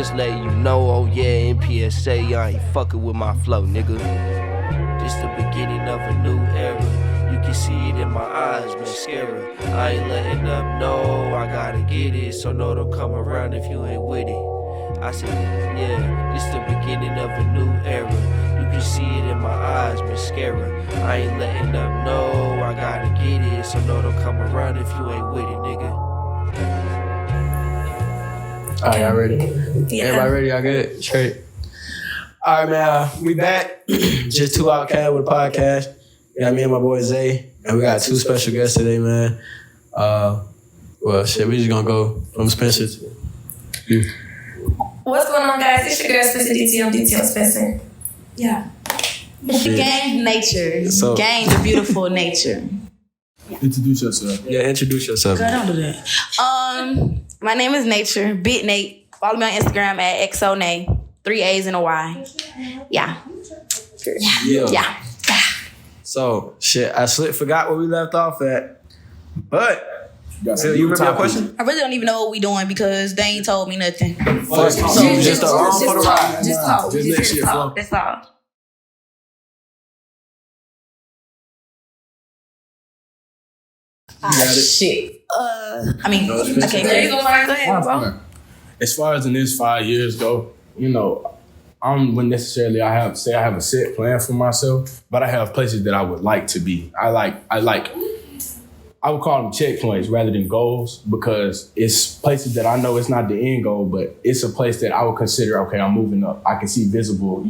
just letting you know, oh yeah, NPSA, y'all ain't fucking with my flow, nigga. This the beginning of a new era. You can see it in my eyes, mascara. I ain't letting up, no, I gotta get it. So no, don't come around if you ain't with it. I said, yeah, this the beginning of a new era. You can see it in my eyes, mascara. I ain't letting up, no, I gotta get it. So no, don't come around if you ain't with it, nigga. Alright, y'all ready? Yeah. Everybody ready? Y'all good? Straight. Alright, man. We back. Just two OUTKAST with a podcast. We got me and my boy Zay. And we got two special guests today, man. Well, shit, we just gonna go from Spencer to you. What's going on, guys? It's your girl, Spencer DTM, DTM Spencer. Yeah. Gang nature. So- Gang the beautiful nature. Introduce yourself. Yeah, introduce yourself. Girl, don't do that. My name is Nature, Bit Nate. Follow me on Instagram at XONay. 3 A's and a Y. Yeah. Yeah. So, shit, I forgot where we left off at. But, Phil, you remember your question? I really don't even know what we doing because they ain't told me nothing. Just along for the ride. Just talk. Just let shit flow. That's all. You got it. Shit. I mean, okay. There you go, Mark. Go ahead, bro. As far as the next 5 years go, you know, I don't necessarily I have a set plan for myself, but I have places that I would like to be. I would call them checkpoints rather than goals because it's places that I know it's not the end goal, but it's a place that I would consider, okay, I'm moving up. I can see visible,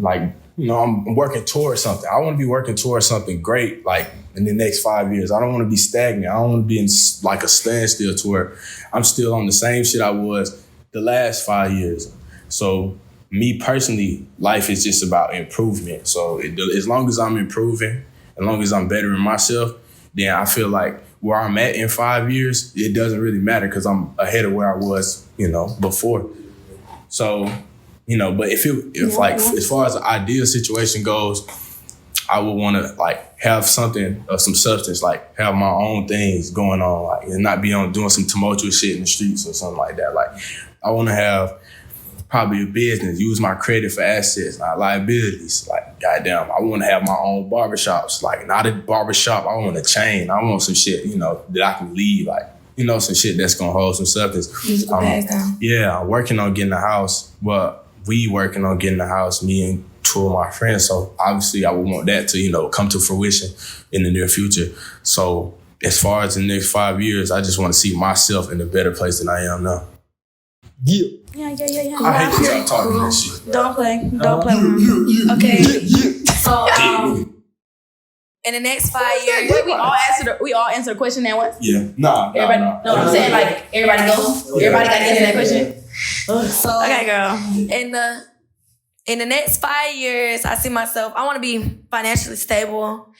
I'm working towards something. I want to be working towards something great, like in the next 5 years. I don't want to be stagnant. I don't want to be in like a standstill to where I'm still on the same shit I was the last 5 years. So me personally, life is just about improvement. So as long as I'm improving, as long as I'm bettering myself, then I feel like where I'm at in 5 years, it doesn't really matter because I'm ahead of where I was, before. So, but if as far as the ideal situation goes, I would want to have something of some substance, have my own things going on, and not be doing some tumultuous shit in the streets or something like that. I want to have probably a business, use my credit for assets, not liabilities. Goddamn, I want to have my own barbershops, not a barbershop. I want a chain. I want some shit, that I can leave, some shit that's gonna hold some substance. Yeah, I'm working on getting a house. Well, we working on getting a house, me and two of my friends. So obviously I would want that to, come to fruition in the near future. So as far as the next 5 years, I just want to see myself in a better place than I am now. Yeah. Yeah. I hate that y'all talking that shit. Don't play with me. Okay. So, in the next 5 years, Wait, we all answer the question at once? Yeah. Nah. Everybody, no, I'm saying everybody goes. Everybody got to answer that question. So Okay, girl. in the next 5 years, I see myself, I want to be financially stable,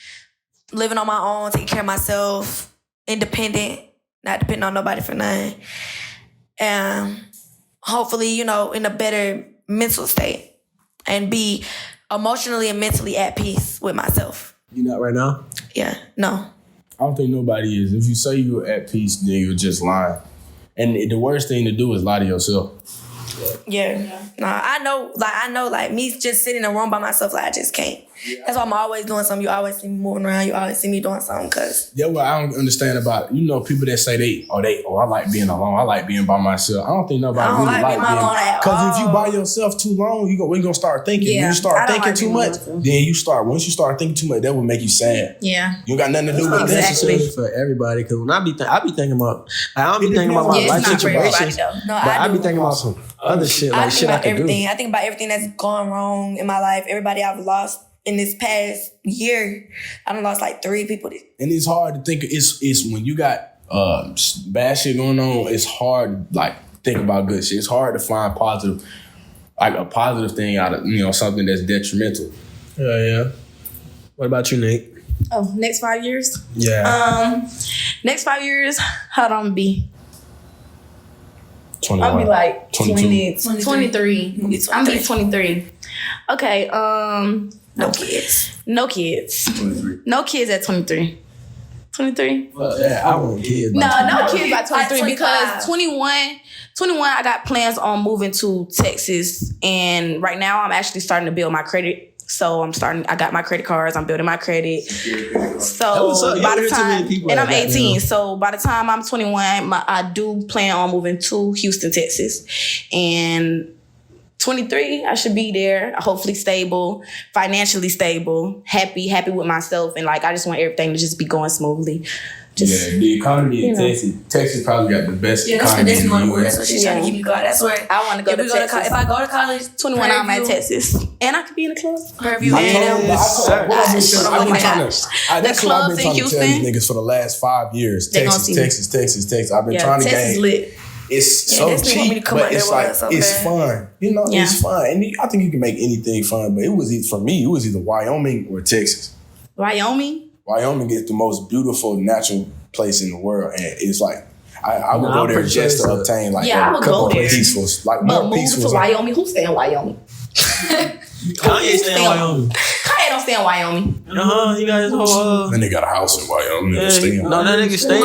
living on my own, taking care of myself, independent, not depending on nobody for nothing. And hopefully, in a better mental state and be emotionally and mentally at peace with myself. You not right now? Yeah, no. I don't think nobody is. If you say you're at peace, then you're just lying. And the worst thing to do is lie to yourself. Yeah. No, I know, me just sitting in a room by myself, I just can't. Yeah. That's why I'm always doing something. You always see me moving around. You always see me doing something, cause. Yeah, what I don't understand about, people that say I like being alone. I like being by myself. I don't think nobody really like being alone. Because if you by yourself too long, you're going to start thinking. Yeah. When you start thinking too much, then once you start thinking too much, that will make you sad. Yeah. You got nothing to do with Exactly. this. For everybody, because when I be thinking about, I don't be thinking about my life situations, No, I be thinking about some other shit, I think shit I about can do. everything. I think about everything that's gone wrong in my life. Everybody I've lost in this past year. I done lost 3 people. And it's hard to think. It's when you got bad shit going on. It's hard to think about good shit. It's hard to find positive, a positive thing out of something that's detrimental. Yeah. What about you, Nate? Oh, next 5 years? Yeah. Next 5 years, how do I be? 21. I'll be 22. 23. I'm be 23. Okay, No kids. no kids. 23. No kids at 23. 23? Yeah, I want kids. No kids by 23 25. because 21, I got plans on moving to Texas. And right now I'm actually starting to build my credit. So I got my credit cards. I'm building my credit. So by the time, and I'm 18. So by the time I'm 21, I do plan on moving to Houston, Texas. And 23, I should be there, hopefully stable, financially stable, happy with myself. And like, I just want everything to just be going smoothly. The economy in Texas probably got the best economy in the US. That's what she's trying to keep me going. That's where I want to go to Texas. If I go to college, 21, I'm at Texas. And I could be in the club. Purview That's and what I've been trying to tell these niggas for the last 5 years. Texas. I've been trying to Texas gain. lit. It's so cheap, but it's like, it's fun. You know, it's fun. And I think you can make anything fun, but for me, it was either Wyoming or Texas. Wyoming is the most beautiful natural place in the world, and it's like I would go there just to obtain like a couple of peaceful, like more peaceful. To Wyoming, who stay in Wyoming? Kanye stay in Wyoming. Kanye don't stay in Wyoming. He got his whole. And they got a house in Wyoming. No, that nigga stay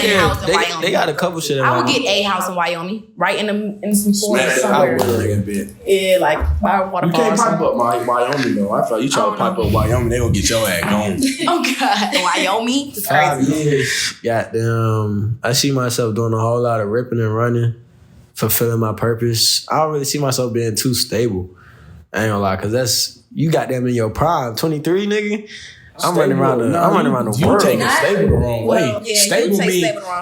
there. They got a couple shit in I would Wyoming. get a house in Wyoming, right in some forest somewhere. Bit. Yeah, like by a waterfall. You can't pipe up Wyoming though. I thought you try to pipe up Wyoming, they gonna get your ass gone. Oh God, Wyoming. 5 years. Goddamn. I see myself doing a whole lot of ripping and running, fulfilling my purpose. I don't really see myself being too stable. I ain't gonna lie, cause that's you got them in your prime. 23, nigga. I'm running around the world. You taking stable the wrong way. Yeah,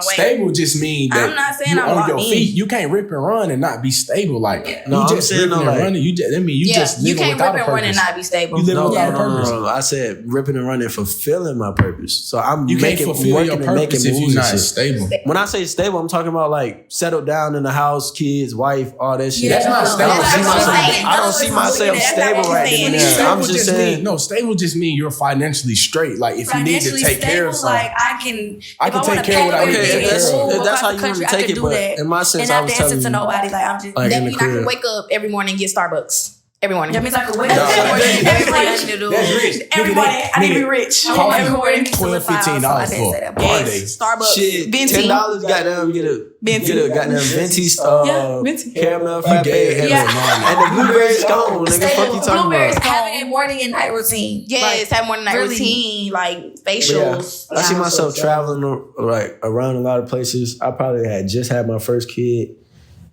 stable just mean that I'm not saying you I'm on your locked feet. in. You can't rip and run and not be stable. Like No, you just ripping and running. You just you living can't without rip a and run and purpose. not be stable. You live without a purpose. No. I said ripping and running, fulfilling my purpose. So I'm You can't making fulfill your working and making purpose if you're moves and not shit. stable. When I say stable, I'm talking about like settled down in the house, kids, wife, all that shit. That's not stable. I don't see myself stable right now. I'm just saying. No, stable just mean you're financially straight. Like if you need to take care of something. Like I can take care of what I need to take care of. If that's how you want to take it, but in my sense, I was telling you. to nobody. Like I'm just. Like That in the means I can crib. wake up every morning and get Starbucks. Every morning. That means I can wake up every morning. That's rich. Every morning. I need to be rich. Coffee, Every morning. $12, $15 for a day. Starbucks. Shit, Venti. $10 goddamn get a goddamn Venti Venti. caramel frappe and the blueberry scone. Nigga, fuck you talking Blueberries, about? having a morning and night routine. Yes, have morning night really. routine, like Yeah, facials. I see myself traveling like around a lot of places. I probably had just had my first kid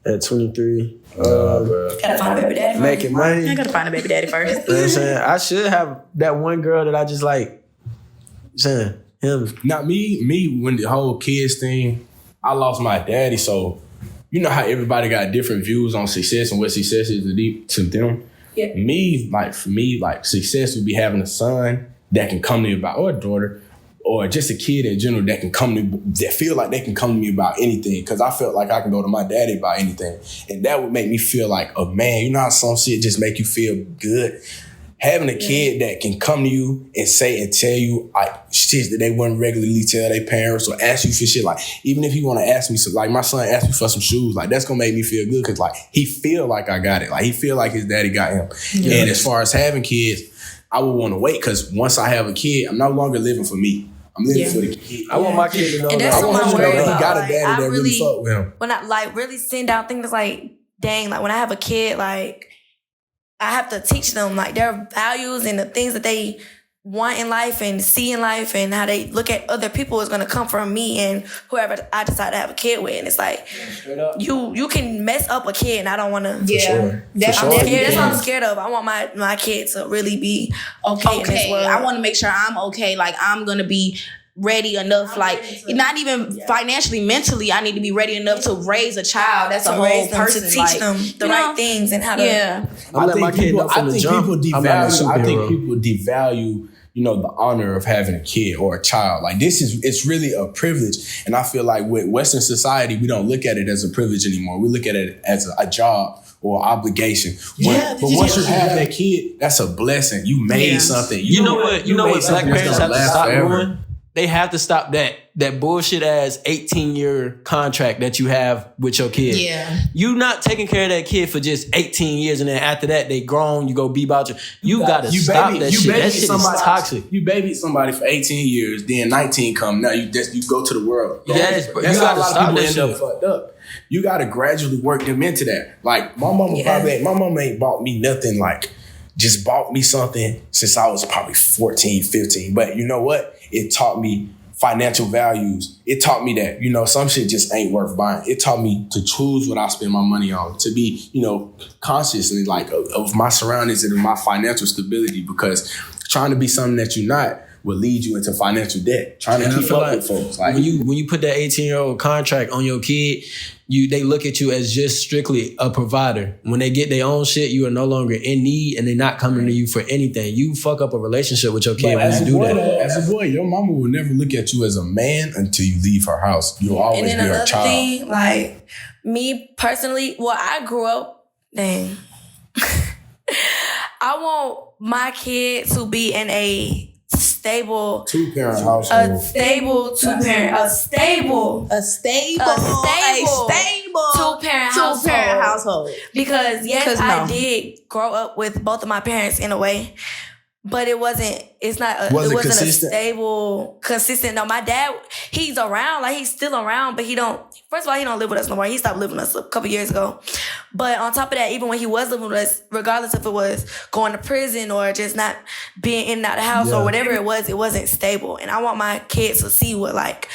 at 23. Gotta find a baby daddy. Making money. I gotta find a baby daddy first. You know what I'm saying? I should have that one girl that I just like. Saying him. Not me when the whole kids thing, I lost my daddy, so you know how everybody got different views on success and what success is to them. Yeah. For me, success would be having a son that can come to me about, or a daughter, or just a kid in general that can that feel like they can come to me about anything. Because I felt like I can go to my daddy about anything, and that would make me feel like a man. You know how some shit just make you feel good. Having a kid that can come to you and say and tell you shit that they wouldn't regularly tell their parents or ask you for shit. Like, even if he want to ask me, like my son asked me for some shoes, like that's going to make me feel good because like he feel like I got it. Like he feel like his daddy got him. Yeah. And as far as having kids, I would want to wait because once I have a kid, I'm no longer living for me. I'm living for the kid. I want my kid to know And that. that's I want him to know that he got a Like, daddy I that really fuck with him. When I like really sitting down thinking, it's like, dang, like when I have a kid, like I have to teach them like their values and the things that they want in life and see in life and how they look at other people is gonna come from me and whoever I decide to have a kid with. And it's like you can mess up a kid and I don't wanna. Yeah. That's what I'm scared of. I want my kid to really be okay in this world. I want to make sure I'm okay. Like I'm gonna be ready enough, like not even financially, mentally. I need to be ready enough to raise a child. That's a whole person. To teach them the right things and how to. Yeah. I'm letting my kid know from the jump. I think people devalue, you know, the honor of having a kid or a child. Like it's really a privilege. And I feel like with Western society, we don't look at it as a privilege anymore. We look at it as a job or obligation. But once you have that kid, that's a blessing. You made something. You know what black parents have to stop doing? They have to stop that bullshit ass 18-year contract that you have with your kid. Yeah. You not taking care of that kid for just 18 years and then after that they grown, you go be about you gotta stop that shit. That shit is toxic. You babied somebody for 18 years, then 19 come. Now you go to the world. Yes, but you gotta stop that shit. Fucked up. you gotta gradually work them into that. Like my mama ain't bought me nothing like just bought me something since I was probably 14, 15. But you know what? It taught me financial values. It taught me that, you know, some shit just ain't worth buying. It taught me to choose what I spend my money on, to be, you know, consciously like of my surroundings and my financial stability, because trying to be something that you're not will lead you into financial debt. Trying to keep up with folks. Like, when you put that 18-year-old contract on your kid, they look at you as just strictly a provider. When they get their own shit, you are no longer in need and they're not coming to you for anything. You fuck up a relationship with your kid when you do that. As a boy, your mama will never look at you as a man until you leave her house. You'll always be her child. Thing, like me personally, I grew up, I want my kid to be in a stable two-parent household. A stable two-parent household. Because I did grow up with both of my parents in a way, but it wasn't a stable, consistent. No, my dad, he's around, like he's still around, but he don't live with us no more. He stopped living with us a couple years ago. But on top of that, even when he was living with us, regardless if it was going to prison or just not being in and out of the house or whatever it wasn't stable. And I want my kids to see what like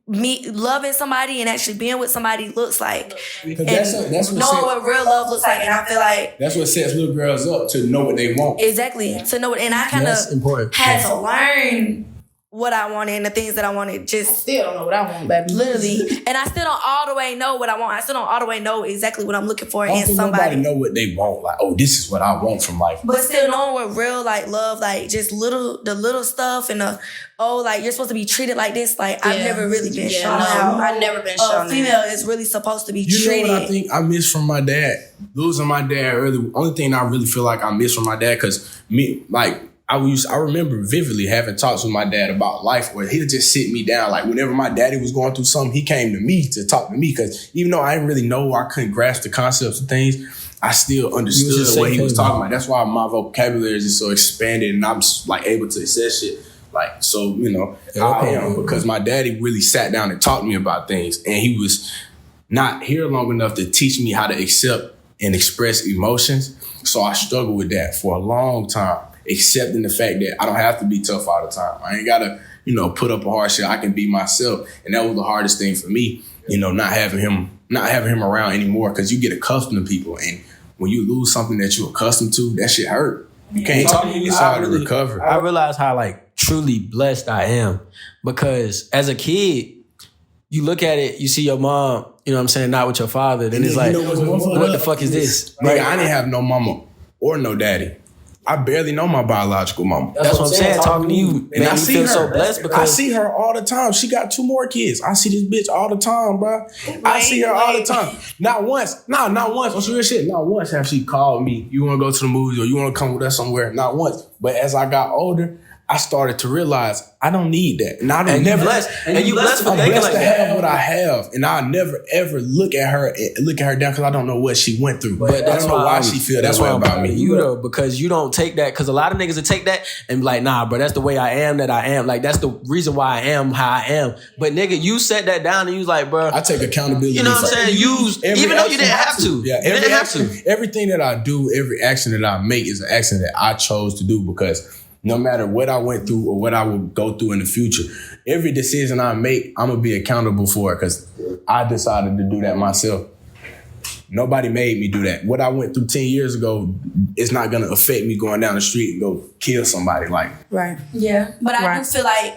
me loving somebody and actually being with somebody looks like. Because that's what real love looks like. And I feel like that's what sets little girls up to know what they want. Exactly. To know what, and I kind of had to learn what I wanted and the things that I wanted. Just still don't know what I want, baby. Literally. And I still don't all the way know what I want. I still don't all the way know exactly what I'm looking for in somebody. Nobody know what they want. Like, oh, this is what I want from life. But still knowing what real like love, like just the little stuff and like you're supposed to be treated like this. Like I've never really been shown how I've never been shown a female is really supposed to be treated. You know what I think I miss from my dad? Losing my dad early. Only thing I really feel like I miss from my dad, because me, like, I remember vividly having talks with my dad about life where he'd just sit me down. Like whenever my daddy was going through something, he came to me to talk to me, because even though I didn't really know, I couldn't grasp the concepts of things, I still understood what he was talking about. That's why my vocabulary is just so expanded and I'm like able to assess shit. Like, so, you know, I am, because my daddy really sat down and talked to me about things, and he was not here long enough to teach me how to accept and express emotions. So I struggled with that for a long time. Accepting the fact that I don't have to be tough all the time. I ain't gotta, you know, put up a hard shit. I can be myself. And that was the hardest thing for me, you know, not having him around anymore, because you get accustomed to people. And when you lose something that you're accustomed to, that shit hurt. You can't talk to me. It's hard to recover. I realized how like truly blessed I am, because as a kid, you look at it, you see your mom, you know what I'm saying, not with your father, then it's like, what the fuck is this? Nigga, I didn't have no mama or no daddy. I barely know my biological mama. That's what I'm saying, talking to you. And I see her. So blessed because I see her all the time. She got 2 more kids. I see this bitch all the time, bro. I see her all the time. Not once. Not once. On some real shit. Not once have she called me, you want to go to the movies or you want to come with us somewhere. Not once. But as I got older, I started to realize I don't need that. And I don't never blessed. And you blessed for thinking like to that. have what I have. And I'll never ever look at her down, because I don't know what she went through. But I don't know why she feel that way about me. You though, because you don't take that, because a lot of niggas will take that and be like, nah, bro, that's the way I am that I am. Like, that's the reason why I am how I am. But nigga, you set that down and you was like, bro, I take accountability. You know what I'm saying? Even though you didn't have to. Yeah, you didn't have to. Everything that I do, every action that I make is an action that I chose to do, because no matter what I went through or what I will go through in the future, every decision I make, I'm going to be accountable for it, because I decided to do that myself. Nobody made me do that. What I went through 10 years ago is not going to affect me going down the street and go kill somebody. Like, right. Yeah. But I do feel like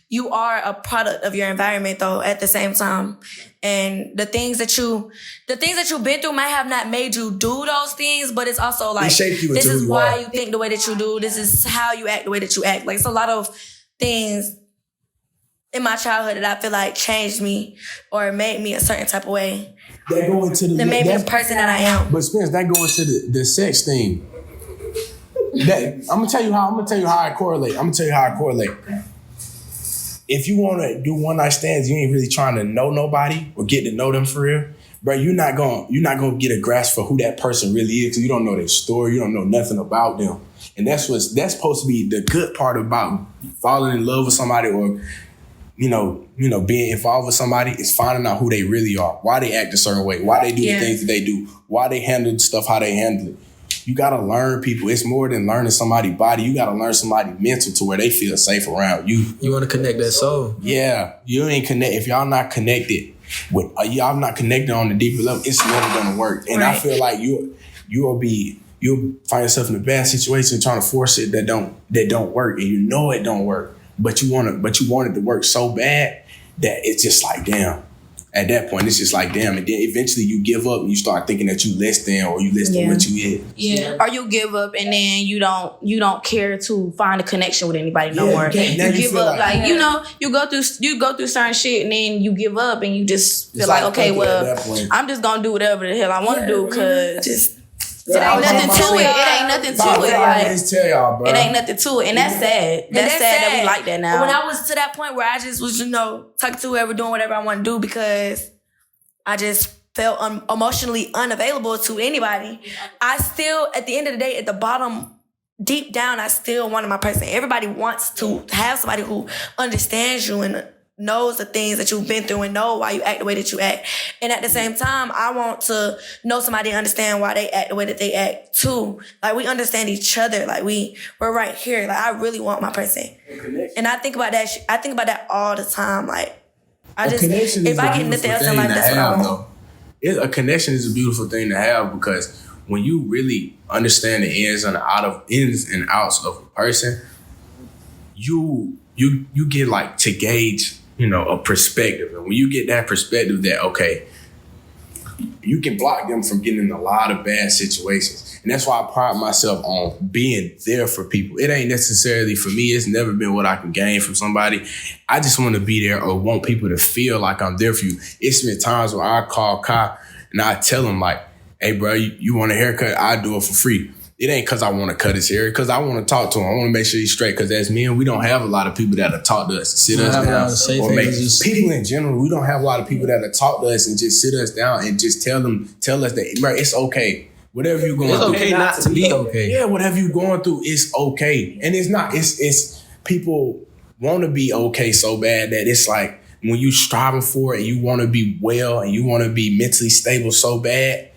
you are a product of your environment, though, at the same time. And the things that you've been through might have not made you do those things, but it's also like, this is why you think the way that you do. This is how you act the way that you act. Like, it's a lot of things in my childhood that I feel like changed me or made me a certain type of way. That go into that made me the person that I am. But Spence, that go into the sex thing. I'm gonna tell you how I correlate. If you want to do one night stands, you ain't really trying to know nobody or get to know them for real, bro. You're not gonna get a grasp for who that person really is, because you don't know their story, you don't know nothing about them, and that's supposed to be the good part about falling in love with somebody or being involved with somebody is finding out who they really are, why they act a certain way, why they do the things that they do, why they handle stuff how they handle it. You gotta learn people. It's more than learning somebody's body. You gotta learn somebody's mental to where they feel safe around you. You want to connect that soul. Yeah, you ain't connect. If y'all not connected with, y'all not connected on the deeper level, it's never gonna work. And I feel like you'll find yourself in a bad situation trying to force it that don't work, and you know it don't work, but you want it to work so bad that it's just like damn. At that point, it's just like damn, and then eventually you give up and you start thinking that you less than or you less than what you is. Yeah, or you give up and then you don't care to find a connection with anybody no more. You give up, like you go through certain shit and then you give up and you just feel like okay, well, I'm just gonna do whatever the hell I want to do because. It ain't nothing to it. It ain't nothing to it. Like, tell y'all, bro. It ain't nothing to it. And that's sad. That's sad that we like that now. When I was to that point where I just was, talking to whoever, doing whatever I want to do because I just felt emotionally unavailable to anybody. I still, at the end of the day, at the bottom, deep down, I still wanted my person. Everybody wants to have somebody who understands you and knows the things that you've been through and know why you act the way that you act. And at the same time, I want to know somebody and understand why they act the way that they act too. Like we understand each other. Like we're right here. Like I really want my person. And I think about that. I think about that all the time. Like I just, if I get nothing else in life, that's what I want. A connection is a beautiful thing to have because when you really understand the ins and outs of a person, you get like to gauge a perspective. And when you get that perspective that, okay, you can block them from getting in a lot of bad situations. And that's why I pride myself on being there for people. It ain't necessarily for me. It's never been what I can gain from somebody. I just want to be there or want people to feel like I'm there for you. It's been times where I call Kai and I tell him like, hey, bro, you want a haircut? I do it for free. It ain't because I want to cut his hair, because I want to talk to him. I want to make sure he's straight, because as men, we don't have a lot of people that'll talk to us and sit us down. Or people in general, we don't have a lot of people that'll talk to us and just sit us down and just tell us that, bro, it's okay. Whatever you're going through. It's okay not to be okay. Yeah, whatever you're going through, it's okay. And it's not, it's people want to be okay so bad that it's like when you striving for it and you want to be well and you want to be mentally stable so bad,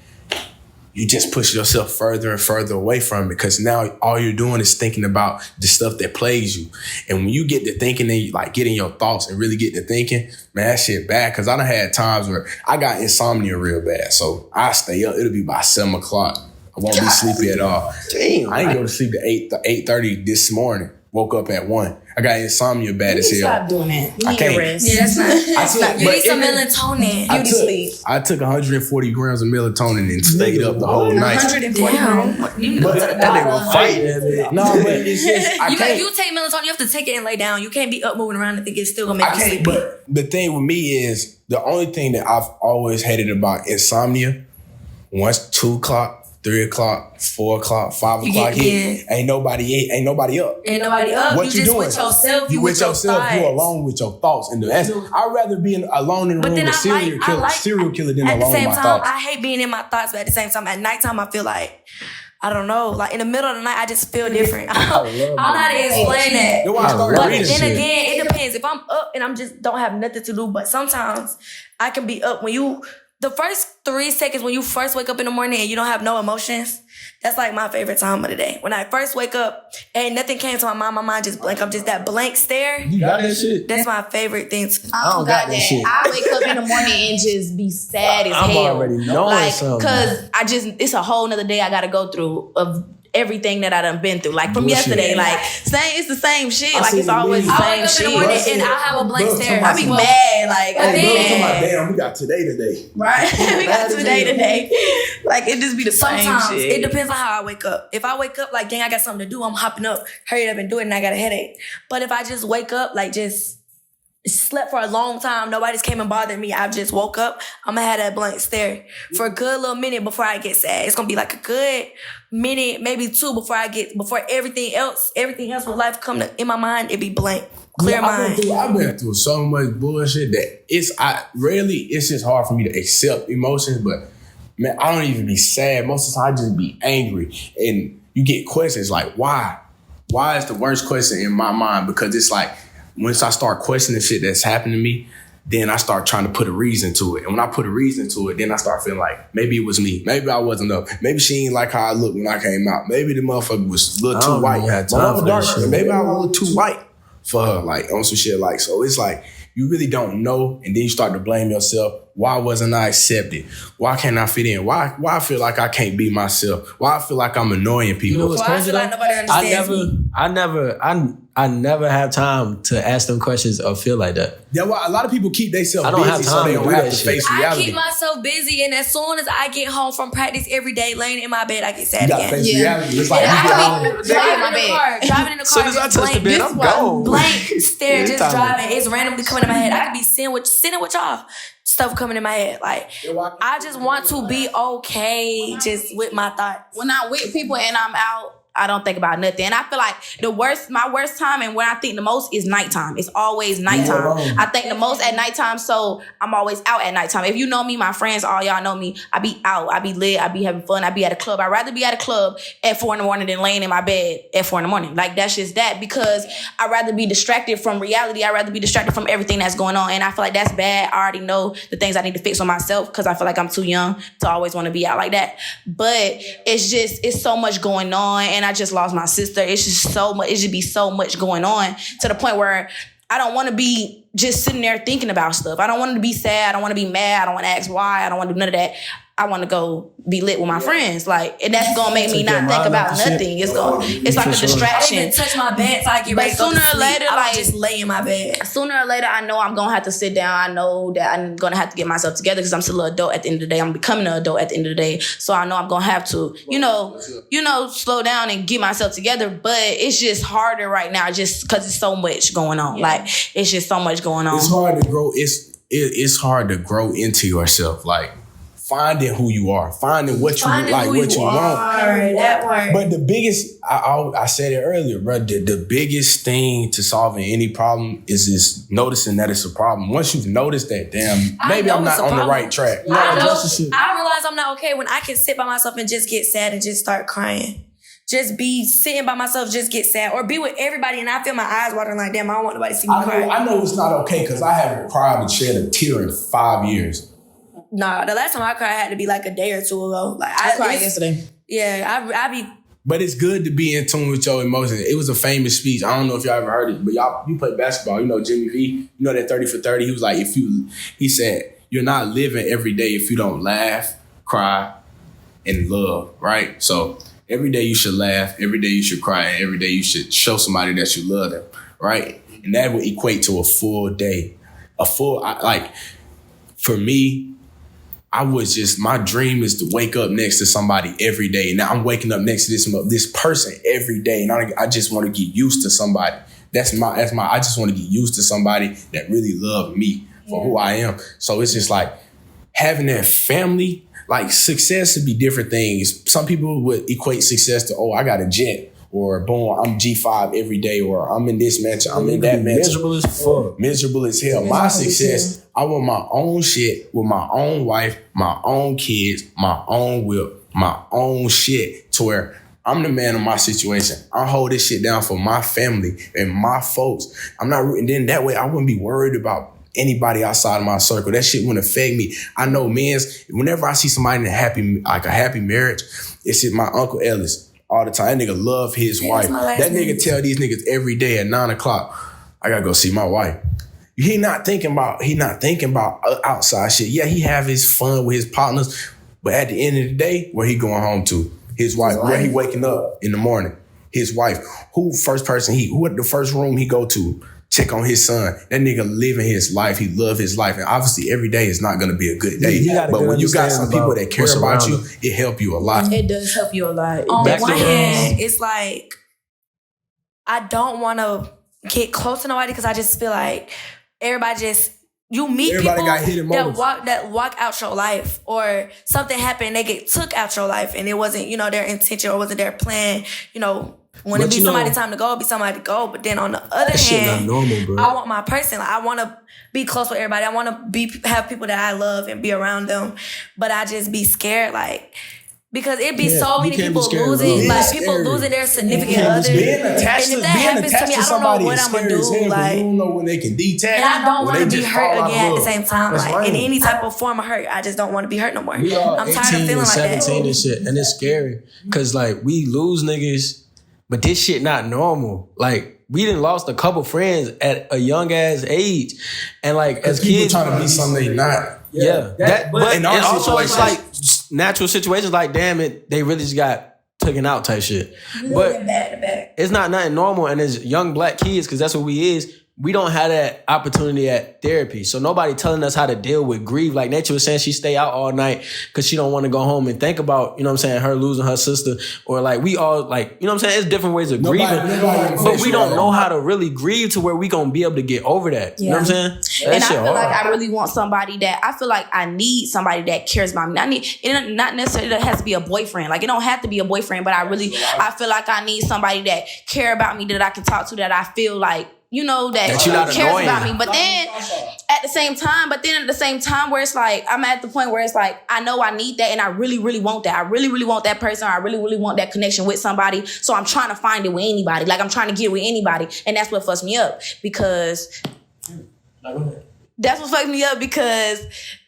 you just push yourself further and further away from it because now all you're doing is thinking about the stuff that plagues you. And when you get to thinking and like getting your thoughts and really get to thinking, man, that shit bad. Because I done had times where I got insomnia real bad. So I stay up. It'll be by 7 o'clock. I won't be sleepy at all. Damn. I didn't go to sleep at 8:30 this morning. Woke up at 1. I got insomnia bad as hell. Stop doing that. You need to rest. Yeah, that's not. You need some melatonin. You need sleep. I took 140 grams of melatonin and stayed up the whole night. 140 grams. You need to go to the doctor. No, but it's just you take melatonin, you have to take it and lay down. You can't be up moving around and think it's still gonna make you sleepy. But the thing with me is the only thing that I've always hated about insomnia, once 2 o'clock, 3 o'clock, 4 o'clock, 5 o'clock hit, ain't nobody up. Ain't nobody up. What you just doing? With yourself. You with yourself. You alone with your thoughts. And I'd rather be alone in the room with serial killer than alone with my thoughts. I hate being in my thoughts, but at the same time, at nighttime, I feel like, I don't know, like in the middle of the night, I just feel different. I don't know how to explain that. But then again, it depends. If I'm up and I'm just don't have nothing to do, but sometimes I can be up the first 3 seconds when you first wake up in the morning and you don't have no emotions, that's like my favorite time of the day. When I first wake up and nothing came to my mind just blank. I'm just that blank stare. You got that shit? That's my favorite thing. I don't got that shit. I wake up in the morning and just be sad as hell. I'm already knowing something. Because it's a whole nother day I got to go through of everything that I done been through. Like from yesterday, it's the same shit. Like it's always the same shit. I wake up in the morning and I'll have a blank stare. I be mad. Like, damn, we got today. Right? We got today. Like it just be the same shit. It depends on how I wake up. If I wake up like, dang, I got something to do, I'm hopping up, hurry up and do it, and I got a headache. But if I just wake up like just slept for a long time, nobody's came and bothered me, I've just woke up, I'm gonna have that blank stare for a good little minute before I get sad. It's gonna be like a good minute, maybe 2 before everything else with life come in my mind, it be blank. Clear mind. I've been through so much bullshit that it's just hard for me to accept emotions, but man, I don't even be sad. Most of the time I just be angry. And you get questions like, why? Why is the worst question in my mind? Because it's like, once I start questioning shit that's happening to me, then I start trying to put a reason to it. And when I put a reason to it, then I start feeling like maybe it was me. Maybe I wasn't up. Maybe she ain't like how I looked when I came out. Maybe the motherfucker was a little too white. Maybe I was a little too white for her, like on some shit like. So it's like you really don't know, and then you start to blame yourself. Why wasn't I accepted? Why can't I fit in? Why I feel like I can't be myself? Why I feel like I'm annoying people? You know what's crazy? Like nobody understands I never have time to ask them questions or feel like that. Yeah, well, a lot of people keep themselves busy so they don't have to face reality. I keep myself busy, and as soon as I get home from practice every day, laying in my bed, I get sad again. Face reality. It's like you get home. Driving in the car, soon as I touch the bed, I'm gone. Blank stare, just driving. It's randomly coming in my head. I could be sitting with y'all. Stuff coming in my head. Like, I just want to be okay just with my thoughts. When I'm with people and I'm out, I don't think about nothing. And I feel like my worst time and when I think the most is nighttime. It's always nighttime. I think the most at nighttime, so I'm always out at nighttime. If you know me, my friends, all y'all know me, I be out, I be lit, I be having fun, I be at a club. I'd rather be at a club at 4 a.m. than laying in my bed at 4 a.m. Like, that's just that, because I'd rather be distracted from reality. I'd rather be distracted from everything that's going on. And I feel like that's bad. I already know the things I need to fix on myself because I feel like I'm too young to always want to be out like that. But it's so much going on, and I just lost my sister. It's just so much. It should be so much going on to the point where I don't want to be just sitting there thinking about stuff. I don't want to be sad. I don't want to be mad. I don't want to ask why. I don't want to do none of that. I want to go be lit with my friends. Like, and that's gonna make me not think about nothing. It's like a distraction. I even touch my bed so I get ready to go to sleep. Later, I just lay in my bed. Sooner or later, I know I'm gonna have to sit down. I know that I'm gonna have to get myself together because I'm still an adult at the end of the day. I'm becoming an adult at the end of the day. So I know I'm gonna have to, slow down and get myself together. But it's just harder right now, just because it's so much going on. Yeah. Like, it's just so much going on. It's hard to grow. It's hard to grow into yourself. Like, finding who you are, finding what you like, what you want. That word. But the biggest, I said it earlier, bro. The biggest thing to solving any problem is just noticing that it's a problem. Once you've noticed that, maybe I'm not on the right track. I realize I'm not okay when I can sit by myself and just get sad and just start crying. Just be sitting by myself, just get sad, or be with everybody, and I feel my eyes watering like, damn, I don't want nobody to see me cry. I know it's not okay because I haven't cried and shed a tear in 5 years. Nah, the last time I cried had to be like a day or two ago. Like, I cried yesterday. Yeah, I be. But it's good to be in tune with your emotions. It was a famous speech. I don't know if y'all ever heard it, but you play basketball. You know Jimmy V. You know that 30 for 30. He was like, he said, you're not living every day if you don't laugh, cry, and love, right? So every day you should laugh, every day you should cry, and every day you should show somebody that you love them, right? And that would equate to a full day. For me, my dream is to wake up next to somebody every day. Now I'm waking up next to this person every day. And I just want to get used to somebody. I just want to get used to somebody that really loves me for who I am. So it's just like having that family, like success would be different things. Some people would equate success to, I got a jet. Or boom, I'm G5 every day, or I'm in this mansion, I'm in that mansion. Miserable as fuck. Miserable as hell. My success, I want my own shit with my own wife, my own kids, my own whip, my own shit, to where I'm the man of my situation. I hold this shit down for my family and my folks. And then that way I wouldn't be worried about anybody outside of my circle. That shit wouldn't affect me. I know whenever I see somebody in a happy marriage, it's my Uncle Ellis. All the time. That nigga love his wife. That nigga tell these niggas every day at 9:00, I gotta go see my wife. He not thinking about outside shit. Yeah, he have his fun with his partners, but at the end of the day, where he going home to? His wife. Where he waking up in the morning? His wife. Who the first room he go to? Check on his son. That nigga living his life. He love his life. And obviously every day is not going to be a good day. But when you got some people that care about you, it help you a lot. It does help you a lot. On one hand, it's like, I don't want to get close to nobody because I just feel like you meet people that walk out your life, or something happened, they get took out your life and it wasn't, their intention or wasn't their plan, when it be somebody's time to go, it be somebody to go. But then on the other hand, normal, bro. I want my person. Like, I want to be close with everybody. I want to have people that I love and be around them. But I just be scared. Like, Because it'd be so many people scared, losing, bro. like people losing their significant others. Being attached and to if that happens to me, I don't know what I'm gonna do. Like, you don't know when they can detach. And I don't want to be hurt again at the same time. That's like right. in any type of form of hurt, I just don't want to be hurt no more. We all I'm 18 tired of feeling and like 17 that. and shit, and it's scary because like we lose niggas, but this shit not normal. Like we done lost a couple friends at a young ass age, and like as people kids trying to be something they not. Yeah, but in and our also it's situations- like natural situations. Like damn it, they really just got taken out type shit. But it's not nothing normal, and as young black kids, because that's what we is. We don't have that opportunity at therapy. So nobody telling us how to deal with grief. Like Nature was saying, she stay out all night because she don't want to go home and think about, you know what I'm saying, her losing her sister. Or like we all like, you know what I'm saying? It's different ways of grieving. But we don't know how to really grieve to where we going to be able to get over that. You know what I'm saying? And I feel like I really want somebody that, I feel like I need somebody that cares about me. It not necessarily that has to be a boyfriend. Like it don't have to be a boyfriend, but I feel like I need somebody that care about me, that I can talk to, that I feel like, you know, that cares annoying. about me. But then at the same time where it's like, I'm at the point where it's like, I know I need that and I really, really want that. I really, really want that person. I really, really want that connection with somebody. So I'm trying to find it with anybody. Like I'm trying to get with anybody. And that's what fucks me up because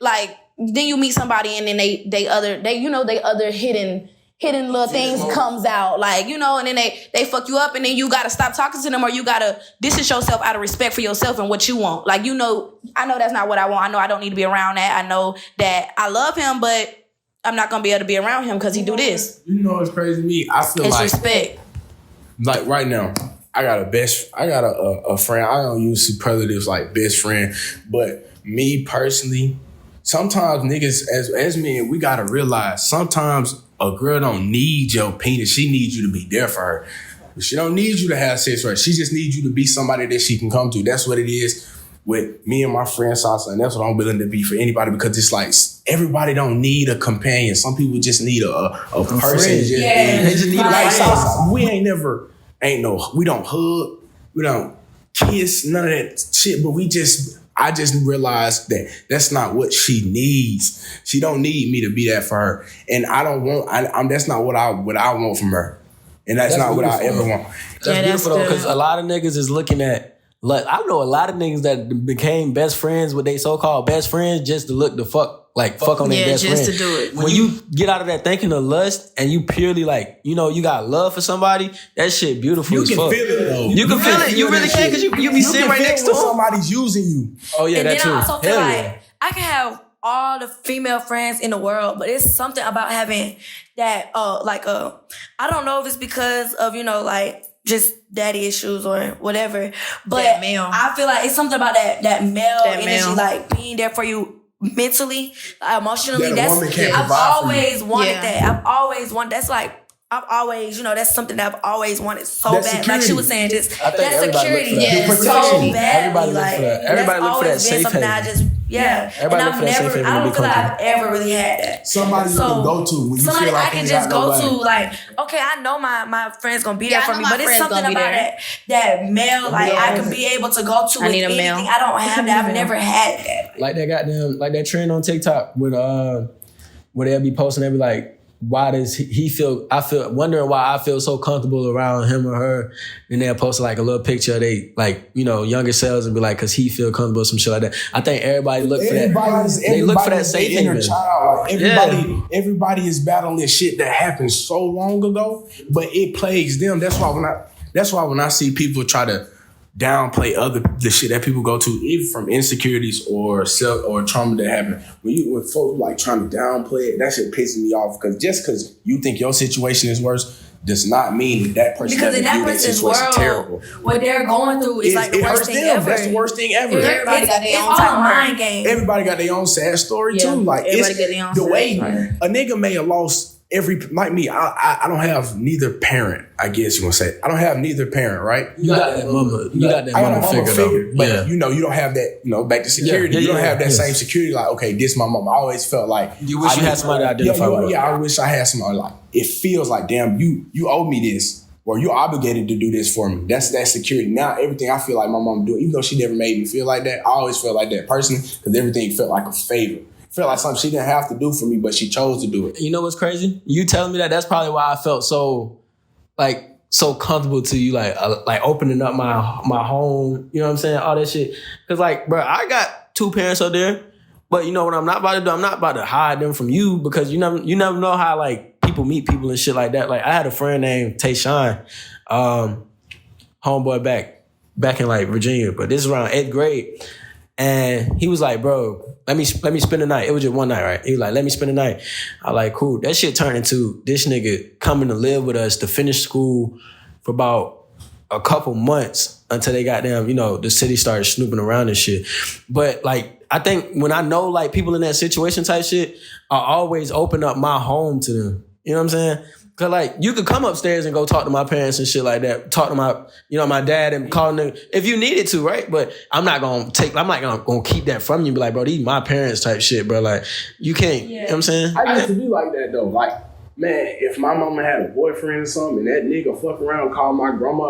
like then you meet somebody and then they other hidden little things comes out, like, you know, and then they fuck you up and then you gotta stop talking to them or you gotta distance yourself out of respect for yourself and what you want. Like, you know, I know that's not what I want. I know I don't need to be around that. I know that I love him, but I'm not gonna be able to be around him because he do this. You know what's crazy to me? I feel It's like respect. Like right now, I got a friend. I don't use superlatives like best friend, but me personally, sometimes niggas as men, we gotta realize sometimes a girl don't need your penis. She needs you to be there for her. She don't need you to have sex with her. She just needs you to be somebody that she can come to. That's what it is with me and my friend Sasa, and that's what I'm willing to be for anybody because it's like everybody don't need a companion. Some people just need a person. They just need a like friend. Sasa. We we don't hug, we don't kiss, none of that shit, but I just realized that that's not what she needs. She don't need me to be that for her. And I don't want, that's not what I want from her. And that's not what I ever want. That's beautiful though, because a lot of niggas is looking at, like, I know a lot of niggas that became best friends with their so-called best friends just to look the fuck on their best friend. just to do it. When you get out of that thinking of lust and you purely like, you know, you got love for somebody, that shit beautiful as fuck. You can feel it though. You can feel it. You really can because you be sitting right next to them. Somebody's using you. Oh yeah, And that then too. I also feel Hell like yeah. I can have all the female friends in the world, but it's something about having that, I don't know if it's because of, you know, like just daddy issues or whatever, but That male. I feel like it's something about that male energy, male. like being there for you mentally, emotionally. That a woman can't I've provide for you. always wanted Yeah. that. I've always wanted. That's like. I've always, you know, that's something that I've always wanted so That bad. Like security. she was saying, just I think that everybody security, look for that. yeah, The so protection. badly. Everybody look like for that. Everybody that's look for that always been safe something that I haven. just, yeah. Everybody And look I've for that safe never, haven I to don't be feel like I've comfortable. ever really had that. Somebody you can go to when you somebody feel like I can you just ain't go got to, nobody. like, okay, I know my friend's gonna be Yeah, there I for know me, my but it's friend's something gonna be about there. that male, like I can be able to go to I with need a anything. male. I don't have that. I've never had that. Like that trend on TikTok with where they'll be posting, they'll be like, why does he feel, wondering why I feel so comfortable around him or her. And they'll post like a little picture of they, like, you know, younger selves and be like, cause he feel comfortable, some shit like that. I think everybody look for that. They look for that safe inner haven. child. Everybody is battling this shit that happened so long ago, but it plagues them. That's why when I see people try to downplay the shit that people go to, even from insecurities or trauma that happened. When folks like trying to downplay it, that shit pisses me off. Because just because you think your situation is worse does not mean that person Because in doesn't that view person's situation world, terrible. what they're going through is like the It worst hurts thing them. ever. That's the worst thing ever. Everybody got their It's own all type a of mind hurt. game. Everybody got their own sad story Yeah. too. Like Everybody it's got their own the sad way story. a nigga may have lost like me. I don't have neither parent. I guess you want to say I don't have neither parent, right? You got that mama. You got that I got mama a mama figure figure, though. but Yeah. you know, you don't have that. You know, back to security. Yeah, you don't yeah, have that yes. same security. Like, okay, this my mom. I always felt like You wish you had somebody to identify with. Yeah, I wish I had somebody. Like, it feels like, damn, you owe me this, or you're obligated to do this for me. That's that security. Now everything I feel like my mom doing, even though she never made me feel like that, I always felt like that personally because everything felt like a favor. felt like something she didn't have to do for me, but she chose to do it. You know what's crazy? You telling me that's probably why I felt so comfortable to you, like opening up my home. You know what I'm saying? All that shit. Cause like, bro, I got 2 parents up there, but you know what I'm not about to do? I'm not about to hide them from you because you never know how like people meet people and shit like that. Like I had a friend named Tayshawn, homeboy back in like Virginia, but this is around 8th grade. And he was like, bro, let me spend the night. It was just one night, right? He was like, let me spend the night. I like, cool. That shit turned into this nigga coming to live with us to finish school for about a couple months until they got them, the city started snooping around and shit. But like, I think when I know like people in that situation type shit, I always open up my home to them. You know what I'm saying? Cause like you could come upstairs and go talk to my parents and shit like that. Talk to my dad and call them if you needed to, right? But I'm not gonna keep that from you. And be like, bro, these my parents type shit, bro. Like you can't. You know what I'm saying? I used to be like that though. Like, man, if my mama had a boyfriend or something, and that nigga fuck around and call my grandma,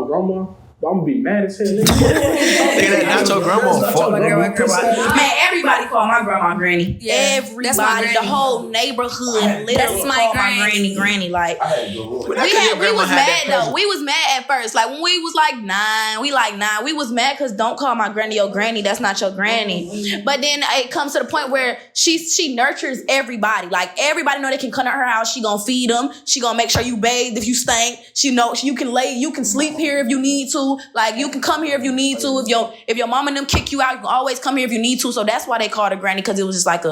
I'm gonna be mad as hell. Nigga, not your grandma. Man, everybody call my grandma granny. Yeah, everybody, that's my granny. The whole neighborhood literally call my granny. Like we was mad though. We was mad at first. Like when we was like 9, we was mad because don't call my granny your granny. That's not your granny. But then it comes to the point where she nurtures everybody. Like everybody know they can come to her house. She gonna feed them. She gonna make sure you bathe if you stink. She know you can sleep here if you need to. Like you can come here if you need to. If your mom and them kick you out, you can always come here if you need to. So that's why they called her granny, because it was just like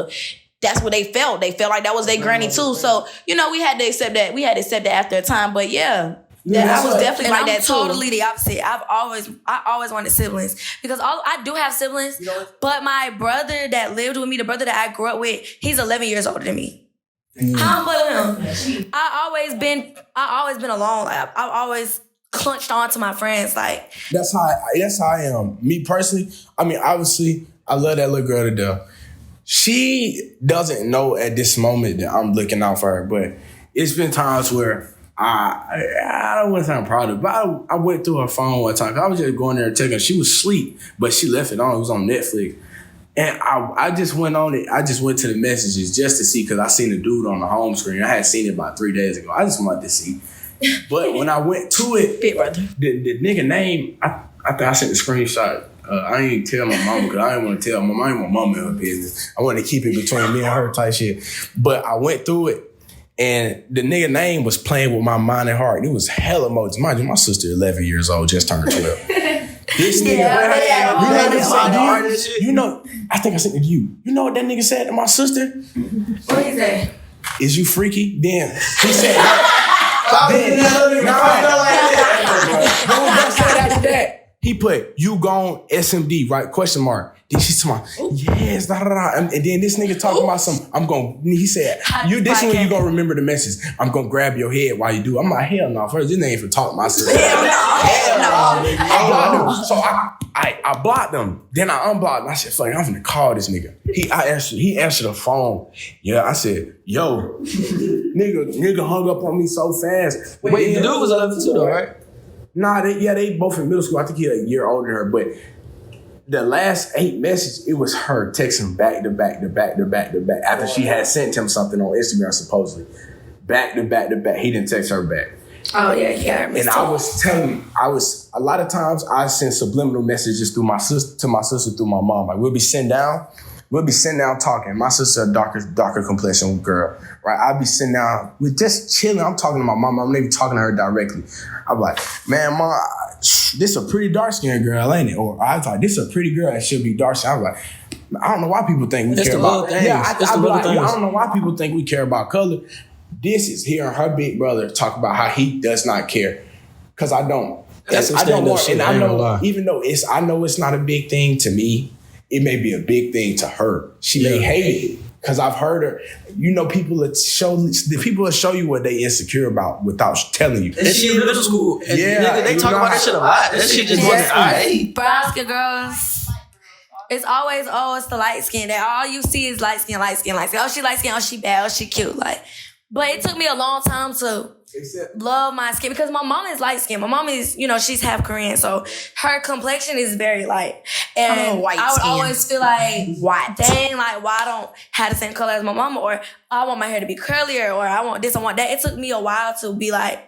that's what they felt. They felt like that was their granny too. So we had to accept that. We had to accept that after a time. But I was definitely like that too. Totally the opposite. I always wanted siblings because I do have siblings, but my brother that lived with me, the brother that I grew up with, he's 11 years older than me. How about him? I always been alone. Like, I've always clutched on to my friends. Like that's how I am. Me personally, I mean, obviously, I love that little girl to death. She doesn't know at this moment that I'm looking out for her, but it's been times where I don't want to sound proud of it, but I went through her phone one time. I was just going there and checking. She was asleep, but she left it on. It was on Netflix. And I just went on it. I just went to the messages just to see, because I seen a dude on the home screen. I had seen it about 3 days ago. I just wanted to see. But when I went to it, the nigga name, I think I sent the screenshot. I didn't tell my mama because I didn't want to tell my mama. I didn't want mama in her business. I wanted to keep it between me and her type shit. But I went through it, and the nigga name was playing with my mind and heart. It was hella emojis. Mind you, my sister 11 years old, just turned 12. This nigga, I think I sent it to you. You know what that nigga said to my sister? what he say? Is you freaky? Then he said, after that, he put, you gone SMD, right? Question mark. Then she's talking about, yes, da, da, da. And then this nigga talking about he said, this one you gonna remember the message. I'm gonna grab your head while you do. I'm like, hell no. First, this nigga ain't for talk to my sister. Hell no. So I blocked them. Then I unblocked him. I said, fuck, I'm finna call this nigga. He answered the phone. Yeah, I said, yo, nigga hung up on me so fast. Wait, the dude was 11 too though, right? Nah, they both in middle school. I think he's a year older than her, but the last 8 messages, it was her texting back to back after she had sent him something on Instagram, supposedly. Back to back. He didn't text her back. Oh, yeah. And I was telling you, a lot of times I send subliminal messages to my sister through my mom. Like we'll be sitting down talking. My sister, a darker complexion girl, right? I'll be sitting down, we're just chilling. I'm talking to my mom. I'm not even talking to her directly. I'm like, man, mom, this a pretty dark-skinned girl, ain't it? Or I was like, this a pretty girl and she'll be dark-skinned. I was like, I don't know why people think we care about things. Yeah, I don't know why people think we care about color. This is hearing her big brother talk about how he does not care. Because I don't. That's I don't want, and I know, even though I know it's not a big thing to me, it may be a big thing to her. She may hate it. Because I've heard her, people will show you what they insecure about without telling you. And she in middle school. And nigga, they talk about that shit a lot. That shit just wasn't brown skin girls. It's always, it's the light skin. That all you see is light skin. Oh, she light skin. Oh, she bad. Oh, she cute. Like, But it took me a long time to love my skin because my mom is light skinned. My mom is, she's half Korean, so her complexion is very light. And white I would skin. always feel like, dang, like why I don't have the same color as my mama, or I want my hair to be curlier, or I want this, I want that. It took me a while to be like,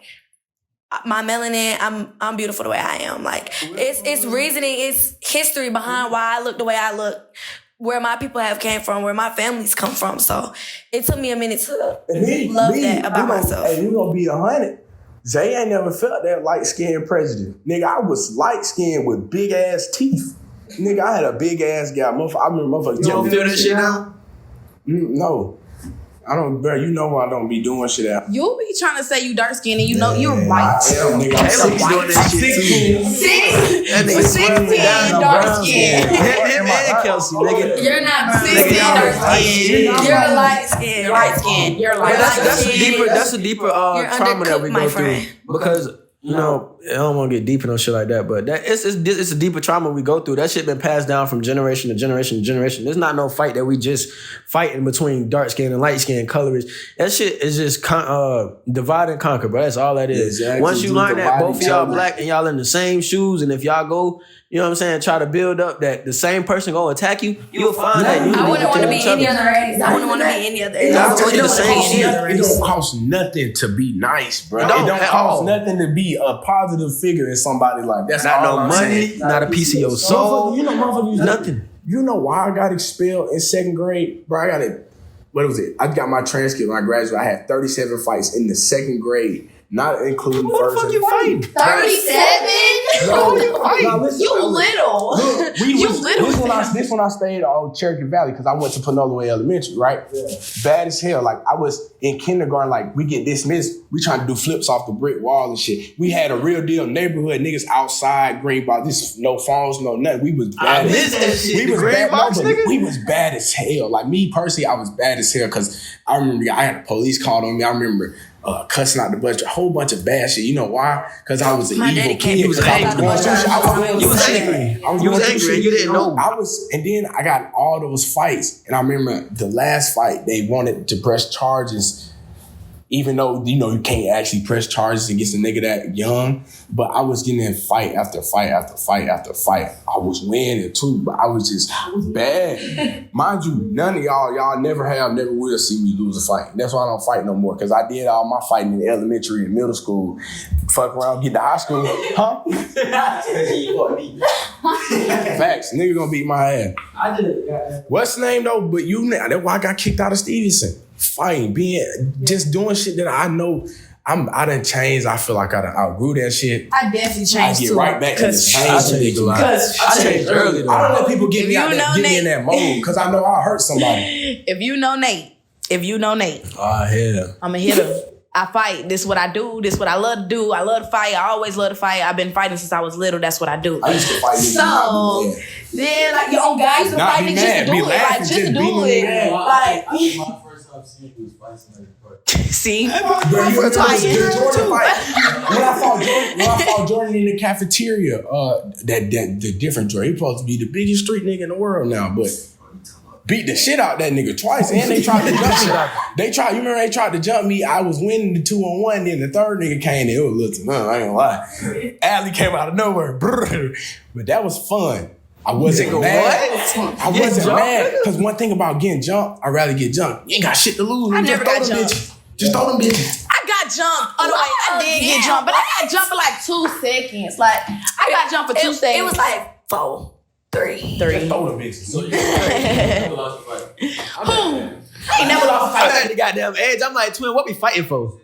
my melanin, I'm beautiful the way I am. Like it's reasoning, it's history behind why I look the way I look, where my people have came from, where my families come from. So it took me a minute to love that about myself. And you gonna be 100. Zay ain't never felt that light skin prejudice. Nigga, I was light skinned with big ass teeth. Nigga, I had a big ass guy. I remember motherfuckers. You don't feel that shit now? No. I don't, bro. You know I don't be doing shit out. You be trying to say you dark skinned and you know you're white. Nigga, I'm doing that shit too. 16 dark skin. Him and Kelsey, nigga. You're not brown. 16 dark skin. You're light skin. Light skin. You're light skin. That's a deeper trauma that we go through because I don't want to get deep in on shit like that, but it's a deeper trauma we go through. That shit been passed down from generation to generation to generation. There's not no fight that we just fighting between dark skin and light skin colors. That shit is just divide and conquer, bro. That's all that is. Exactly. Once you learn that both of y'all black and y'all in the same shoes, and if y'all go, try to build up that the same person go attack you, you'll find that you I wouldn't want to be any other race. I wouldn't want to be any other race. I'll tell you the same shit. It don't cost nothing to be nice, bro. It don't cost nothing to be a positive figure in somebody like that's not all no I'm money, saying. not a piece of your soul. Motherfucker, Nothing. You know why I got expelled in 2nd grade, bro? I got it. What was it? I got my transcript when I graduated. I had 37 fights in the 2nd grade, not including What the fuck you fighting? 37? You little. This when I stayed on Cherokee Valley because I went to Panola Way Elementary, right? Yeah. Bad as hell. Like I was in kindergarten, like we get dismissed. We trying to do flips off the brick wall and shit. We had a real deal neighborhood niggas outside Greenbox. This no phones, no nothing. We was bad. We was bad as hell. Like me personally, I was bad as hell because I remember I had a police call on me. I remember cussing out the bunch, a whole bunch of bad shit. You know why? Because I was an evil kid. You was angry. You was angry and you didn't know. And then I got all those fights. And I remember the last fight, they wanted to press charges, even though, you can't actually press charges against a nigga that young. But I was getting in fight after fight after fight after fight. I was winning too, but I was bad. Mind you, none of y'all never will see me lose a fight. That's why I don't fight no more, because I did all my fighting in elementary and middle school. Fuck around, get to high school. Huh? Facts. Nigga gonna beat my ass. I did it. What's the name though? But that's why I got kicked out of Stevenson. Fighting, just doing shit that I know I done changed. I feel like I done outgrew that shit. I definitely changed too. I get right back to the change. I changed early though. I don't let people get me in that mode because I know I'll hurt somebody. If you know Nate, oh hell, I'm a hitter. I fight. This is what I do. This is what I love to do. I love to fight. I always love to fight. I've been fighting since I was little. That's what I do. I used to fight. So then, like your own guys used to fight me just to do it, like just to do it. Like my first time seeing you was fighting see, when I fought Jordan in the cafeteria, the different Jordan, he supposed to be the biggest street nigga in the world now, but beat the shit out that nigga twice, and they tried to jump me. You remember they tried to jump me? I was winning the 2-on-1, then the third nigga came in. It was little, I ain't gonna lie. Allie came out of nowhere, but that was fun. I wasn't mad. I wasn't mad because one thing about getting jumped, I'd rather get jumped. You ain't got shit to lose. I never got jumped. Just throw them bitches. I got jumped. I did get jumped, but I got jumped for like 2 seconds. Like I got jumped for 2 seconds. It was like 4, 3. Just throw them bitches. So you never lost a fight. I ain't never lost a fight. I had the goddamn edge. I'm like, twin, what we fighting for?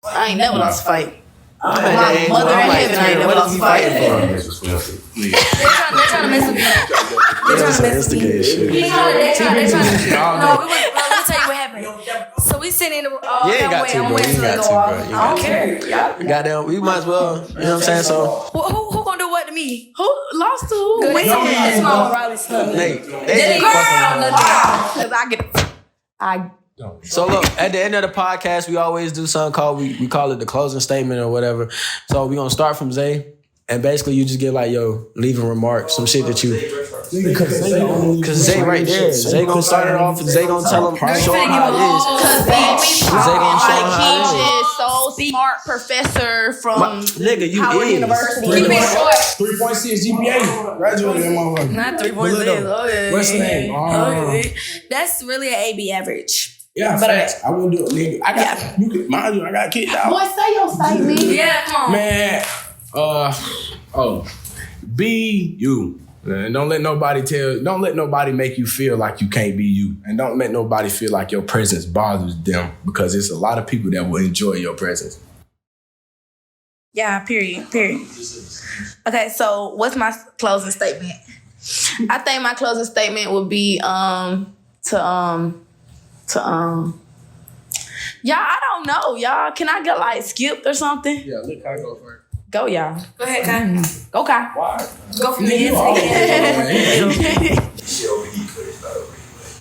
I ain't never lost a fight. My mother in heaven, I ain't never lost a fight. They're trying to mess with me. They're trying to mess with me. They're trying to. No, let me tell you what happened. So we sitting in the. You ain't got to, bro. You ain't got to, bro. I don't care. Goddamn, we might as well. You know what I'm saying? So who gonna do what to me? Who lost to who? Good. That's my Riley's son. Nate. Girl, because I So look, at the end of the podcast, we always do something called we call it the closing statement or whatever. So we're gonna start from Zay, And basically, you just get like, yo, leaving remarks, some shit that you. Because Zay right there. Zay gonna start it off. Zay gonna tell him, show him how it is. Cause Zay gonna show him how it is. is so smart professor from Nigga, you Howard is. University. Keep it short. 3.6 GPA. Graduated in my Not 3.6. Okay. What's the name? Okay. That's really an AB average. Yeah, But facts. I wouldn't do it, nigga. I got you could mind you, I got kicked out. Boy, say your statement. Yeah, come on. Man, be you. And don't let nobody make you feel like you can't be you. And don't let nobody feel like your presence bothers them, because it's a lot of people that will enjoy your presence. Yeah, period. Okay, so what's my closing statement? I think my closing statement would be y'all, I don't know, y'all. Can I get like skipped or something? Yeah, let Kai go first. Go, y'all. Go ahead, Kai. Go, Kai. Why? Go from the end to the end.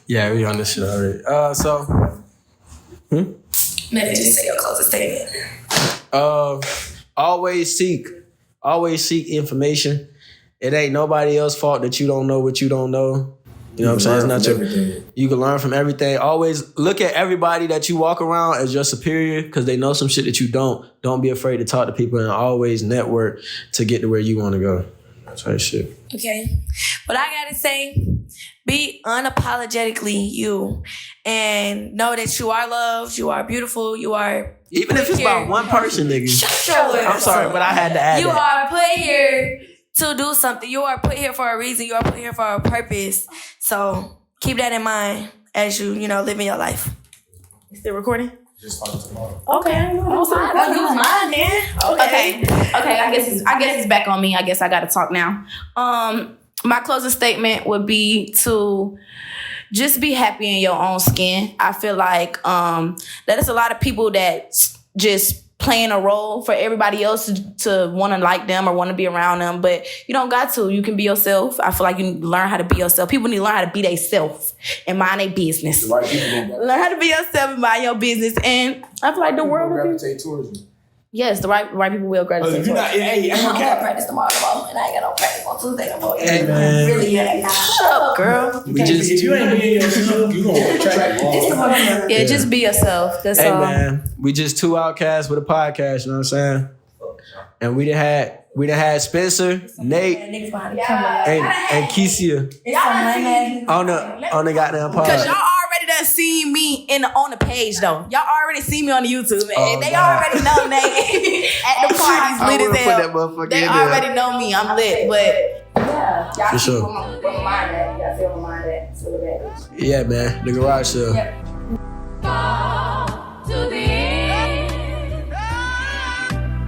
Yeah, we on this shit already. Maybe just say your closing statement. Always seek information. It ain't nobody else's fault that you don't know what you don't know. You know what I'm saying? It's not your. You can learn from everything. Always look at everybody that you walk around as your superior, because they know some shit that you don't. Don't be afraid to talk to people, and always network to get to where you want to go. That's right, shit. Okay. What I gotta say, be unapologetically you, and know that you are loved, you are beautiful, you are. Even if it's about one person, nigga. I'm sorry, but I had to add You that. are put here to do something. You are put here for a reason. You are put here for a purpose. So keep that in mind as you live in your life. Still recording? Just talk tomorrow. Okay. I'll use mine then. Okay. I guess it's back on me. I guess I gotta talk now. My closing statement would be to just be happy in your own skin. I feel like that there's a lot of people that just playing a role for everybody else to want to like them or want to be around them, but you don't got to. You can be yourself. I feel like you need to learn how to be yourself. People need to learn how to be themselves and mind their business. The right people Learn how to be yourself and mind your business, and I feel like the world will be. gravitate towards you. Yes, the right people will gravitate. If you're not, hey, I I'm don't okay. got practice tomorrow, and I ain't got no practice on Tuesday no more. Hey, man. Really, yeah. Shut up, girl. We just. If you ain't being yourself, you gonna attract. Yeah, just be yourself. That's Hey all. man, we just two outcasts with a podcast. You know what I'm saying? And we done had Spencer, Nate, and Keisha on the goddamn Cause pod. y'all already done seen me on the page though. Y'all already see me on the YouTube, man. Oh, They God. already know Nate at the parties I lit would've as put hell. that motherfucker They in there. already know me. I'm lit, but yeah, y'all For see sure. where my mind at. Y'all feel my mind at. So that. Yeah, man, the garage sale.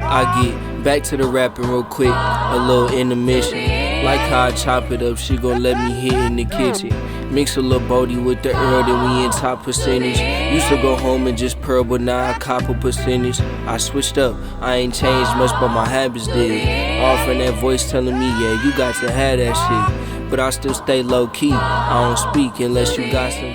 I get back to the rapping real quick, a little intermission. Like how I chop it up, she gon' let me hit in the kitchen. Mix a little Bodie with the Earl, then we in top percentage. Used to go home and just purr, but now I cop a percentage. I switched up, I ain't changed much, but my habits did. Offering that voice telling me, yeah, you got to have that shit. But I still stay low key, I don't speak unless you got some.